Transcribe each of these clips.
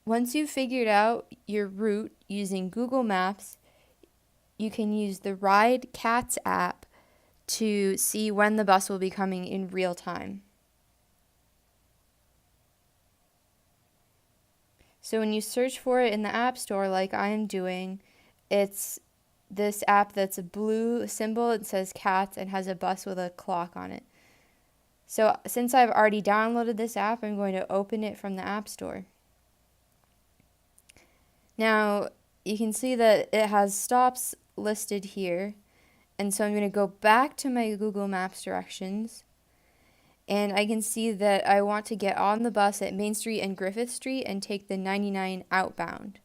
Once you've figured out your route using Google Maps, you can use the RideCATS app to see when the bus will be coming in real time. So when you search for it in the App Store, like I am doing, it's this app that's a blue symbol. It says cats and has a bus with a clock on it. So since I've already downloaded this app, I'm going to open it from the App Store. Now, you can see that it has stops listed here. And so I'm going to go back to my Google Maps directions. And I can see that I want to get on the bus at Main Street and Griffith Street and take the 99 outbound.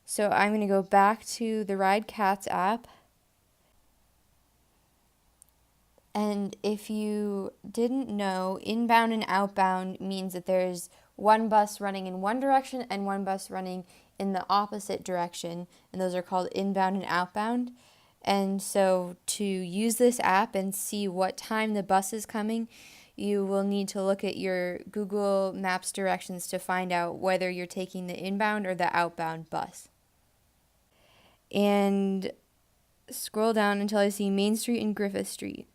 So I'm going to go back to the RideCATS app. And if you didn't know, inbound and outbound means that there's one bus running in one direction and one bus running in the opposite direction. And those are called inbound and outbound. And so to use this app and see what time the bus is coming, you will need to look at your Google Maps directions to find out whether you're taking the inbound or the outbound bus. And scroll down until I see Main Street and Griffith Street.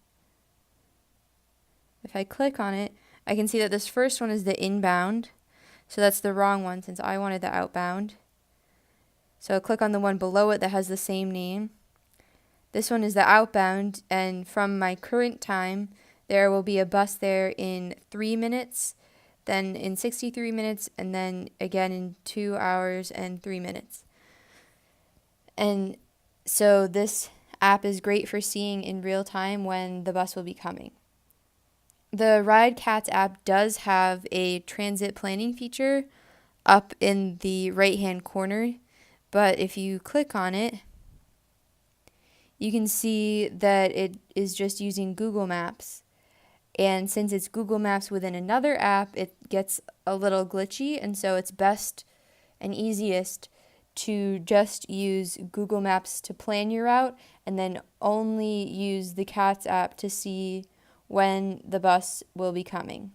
If I click on it, I can see that this first one is the inbound. So that's the wrong one since I wanted the outbound. So I'll click on the one below it that has the same name. This one is the outbound, and from my current time, there will be a bus there in 3 minutes, then in 63 minutes, and then again in 2 hours and 3 minutes. And so this app is great for seeing in real time when the bus will be coming. The RideCATS app does have a transit planning feature up in the right-hand corner, but if you click on it, you can see that it is just using Google Maps. And since it's Google Maps within another app, it gets a little glitchy, and so it's best and easiest to just use Google Maps to plan your route and then only use the CATS app to see when the bus will be coming.